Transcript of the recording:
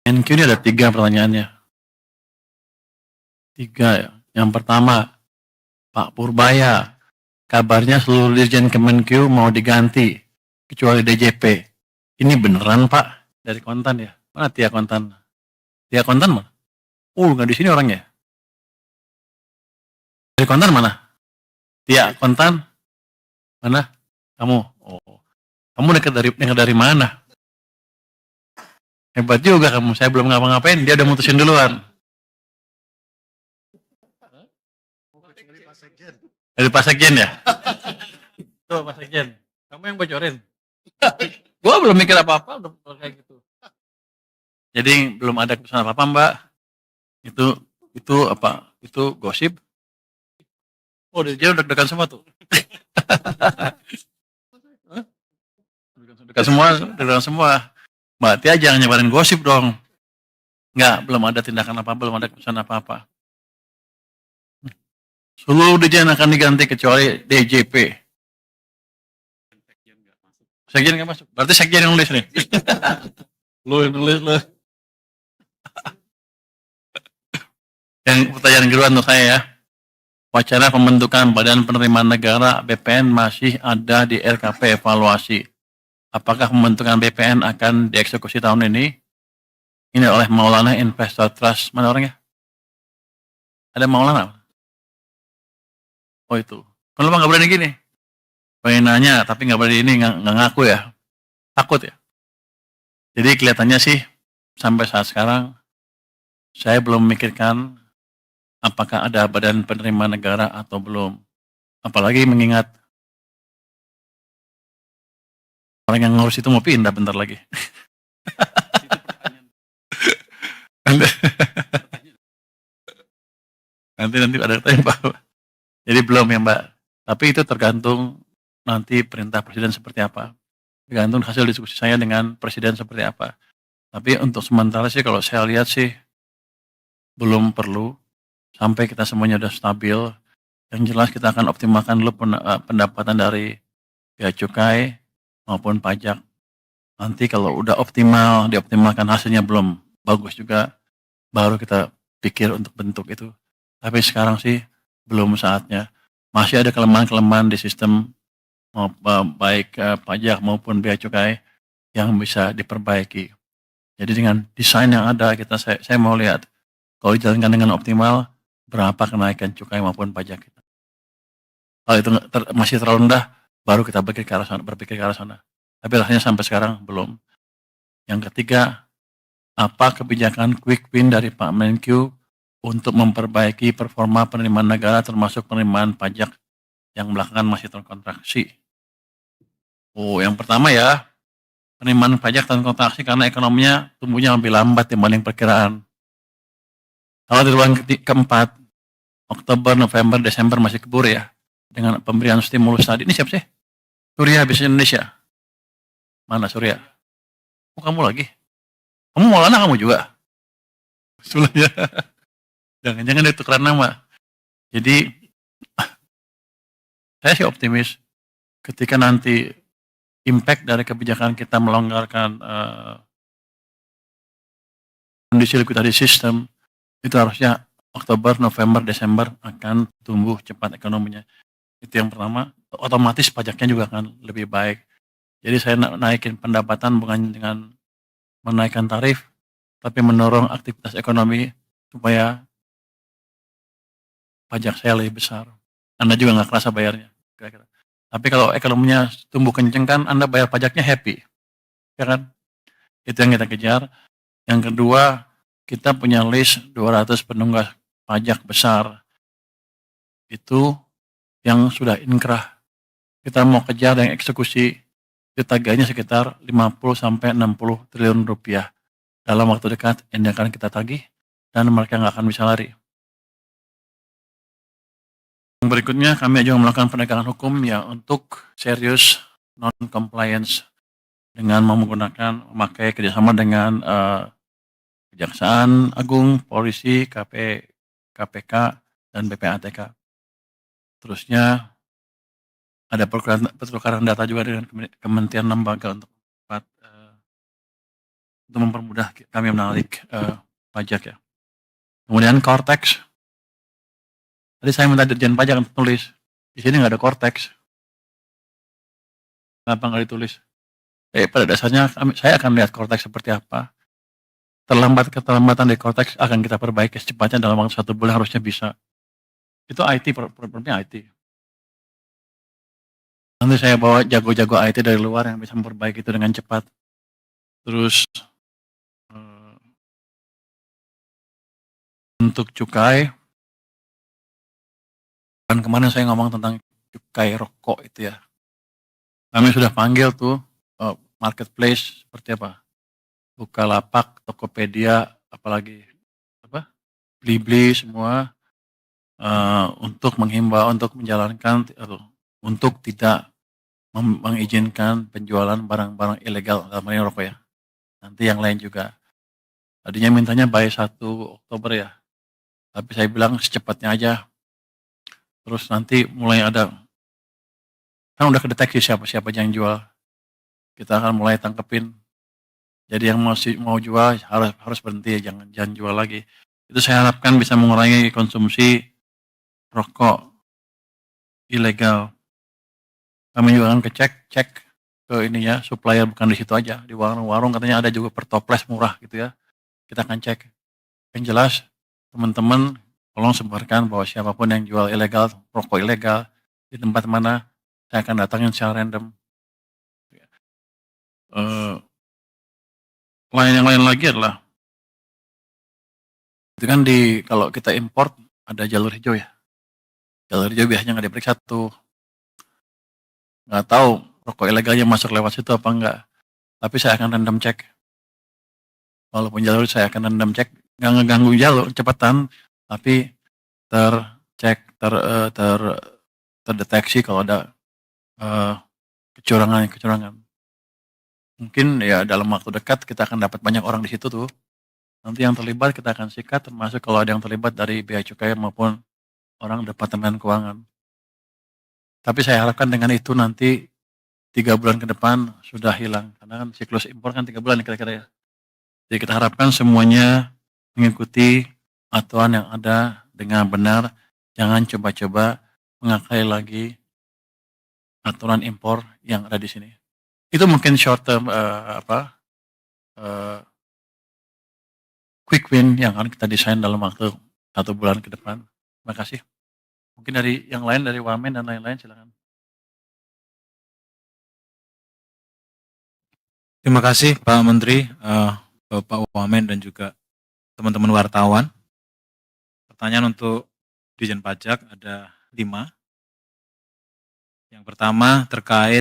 NQ ini ada 3 pertanyaannya. 3 ya. Yang pertama, Pak Purbaya, kabarnya seluruh Dirjen Kemenkeu mau diganti, kecuali DJP. Ini beneran Pak? Dari Kontan ya? Mana Tia Kontan? Tia Kontan mana? Nggak di sini orangnya. Dari Kontan mana? Tia Kontan? Mana? Kamu? Oh, kamu dekat dari mana? Hebat juga kamu. Saya belum ngapa-ngapain, dia udah mutusin duluan. Dari Pak Sekjen ya? Tuh Pak Sekjen, kamu yang bocorin. Gua belum mikir apa-apa udah kayak gitu. Jadi belum ada keputusan apa-apa Mbak. Itu apa? Itu gosip. Oh, dia udah deg-degan semua tuh. Deg-degan semua. Mbak Tia jangan nyebarin gosip dong. Enggak, belum ada tindakan apa, belum ada keputusan apa-apa. Seluruh dirjen akan diganti kecuali DJP. Sekjen nggak masuk. Berarti sekjen yang nulis nih. Lu yang nulis lu. Yang pertanyaan kedua untuk saya ya. Wacana pembentukan Badan Penerimaan Negara BPN masih ada di RKP evaluasi. Apakah pembentukan BPN akan dieksekusi tahun ini? Ini oleh Maulana Investor Trust. Mana orangnya? Ada Maulana? Oh itu. Kenapa nggak berani gini? Pengen nanya tapi nggak berani ini, nggak ngaku ya. Takut ya. Jadi kelihatannya sih sampai saat sekarang saya belum memikirkan apakah ada badan penerimaan negara atau belum. Apalagi mengingat orang yang ngurus itu mau pindah bentar lagi. nanti ada tanya Pak. Jadi belum ya Mbak. Tapi itu tergantung nanti perintah presiden seperti apa. Tergantung hasil diskusi saya dengan presiden seperti apa. Tapi untuk sementara sih kalau saya lihat sih belum perlu sampai kita semuanya sudah stabil. Yang jelas kita akan optimalkan dulu pendapatan dari bea cukai maupun pajak. Nanti kalau udah optimal, dioptimalkan hasilnya belum bagus juga, baru kita pikir untuk bentuk itu. Tapi sekarang sih belum saatnya. Masih ada kelemahan-kelemahan di sistem baik pajak maupun bea cukai yang bisa diperbaiki. Jadi dengan desain yang ada saya mau lihat kalau dijalankan dengan optimal berapa kenaikan cukai maupun pajak kita. Kalau itu masih terlalu rendah, baru kita berpikir ke arah sana. Tapi rasanya sampai sekarang belum. Yang ketiga, apa kebijakan quick win dari Pak Menkyu untuk memperbaiki performa penerimaan negara termasuk penerimaan pajak yang belakangan masih terkontraksi. Oh, yang pertama ya, penerimaan pajak terkontraksi karena ekonominya tumbuhnya lebih lambat dibanding perkiraan. Kalau di bulan keempat, Oktober, November, Desember masih keburu ya, dengan pemberian stimulus tadi. Ini siapa sih? Surya Bisnis Indonesia. Mana Surya? Oh, kamu lagi? Kamu Maulana kamu juga? Sebelumnya. Jangan-jangan itu tukeran nama. Jadi, saya sih optimis ketika nanti impact dari kebijakan kita melonggarkan kondisi likuidasi sistem, itu harusnya Oktober, November, Desember akan tumbuh cepat ekonominya. Itu yang pertama, otomatis pajaknya juga akan lebih baik. Jadi saya naikin pendapatan bukan dengan menaikkan tarif, tapi mendorong aktivitas ekonomi supaya pajak saya lebih besar. Anda juga nggak kerasa bayarnya, kira-kira. Tapi kalau ekonominya tumbuh kenceng kan, Anda bayar pajaknya happy, ya kan? Itu yang kita kejar. Yang kedua, kita punya list 200 penunggak pajak besar. Itu yang sudah inkrah. Kita mau kejar yang eksekusi, itu tagihannya sekitar 50 sampai 60 triliun rupiah. Dalam waktu dekat, ini akan kita tagih, dan mereka nggak akan bisa lari. Yang berikutnya, kami juga melakukan penegakan hukum ya untuk serius non-compliance dengan memakai kerjasama dengan Kejaksaan Agung, Polisi, KPK, dan BPATK. Terusnya ada pertukaran data juga dengan Kementerian Lembaga untuk untuk mempermudah kami menarik pajak ya. Kemudian Cortex. Tadi saya minta Dirjen Pajak untuk tulis. Di sini nggak ada Cortex. Kenapa nggak ditulis? Pada dasarnya saya akan lihat Cortex seperti apa. Keterlambatan dari Cortex akan kita perbaiki secepatnya dalam waktu 1 bulan harusnya bisa. Itu IT, problemnya IT. Nanti saya bawa jago-jago IT dari luar yang bisa memperbaiki itu dengan cepat. Terus untuk cukai, kan kemarin saya ngomong tentang cukai rokok itu ya. Kami sudah panggil tuh marketplace seperti apa, Bukalapak, Tokopedia, apalagi apa, Blibli semua untuk menghimbau, untuk menjalankan atau untuk tidak mengizinkan penjualan barang-barang ilegal dalam ini rokok ya. Nanti yang lain juga. Tadinya mintanya by 1 Oktober ya. Tapi saya bilang secepatnya aja. Terus nanti mulai ada, kan udah kedeteksi siapa-siapa yang jual. Kita akan mulai tangkepin. Jadi yang masih mau jual harus berhenti, jangan jual lagi. Itu saya harapkan bisa mengurangi konsumsi rokok ilegal. Kami juga akan cek ke ininya, supplier bukan di situ aja. Di warung-warung katanya ada juga per toples murah gitu ya. Kita akan cek. Yang jelas, teman-teman tolong sebarkan bahwa siapapun yang jual ilegal, rokok ilegal, di tempat mana, saya akan datangin secara random. Yang lain lagi adalah, itu kan kalau kita import, ada jalur hijau ya. Jalur hijau biasanya nggak diperiksa tuh. Nggak tahu rokok ilegalnya masuk lewat situ apa enggak. Tapi saya akan random cek. Walaupun jalur saya akan random cek, nggak ngeganggu jalur, cepetan, tapi terdeteksi kalau ada kecurangan. Mungkin ya dalam waktu dekat kita akan dapat banyak orang di situ tuh. Nanti yang terlibat kita akan sikat, termasuk kalau ada yang terlibat dari bea cukai maupun orang Departemen Keuangan. Tapi saya harapkan dengan itu nanti 3 bulan ke depan sudah hilang. Karena kan siklus impor kan 3 bulan kira-kira ya. Jadi kita harapkan semuanya mengikuti aturan yang ada dengan benar. Jangan coba-coba mengakali lagi aturan impor yang ada di sini. Itu mungkin short term quick win yang akan kita desain dalam waktu 1 bulan ke depan. Terima kasih. Mungkin dari yang lain, dari Wamen dan lain-lain, silakan. Terima kasih Pak Menteri, Bapak Wamen dan juga teman-teman wartawan. Pertanyaan untuk Dirjen Pajak ada 5. Yang pertama terkait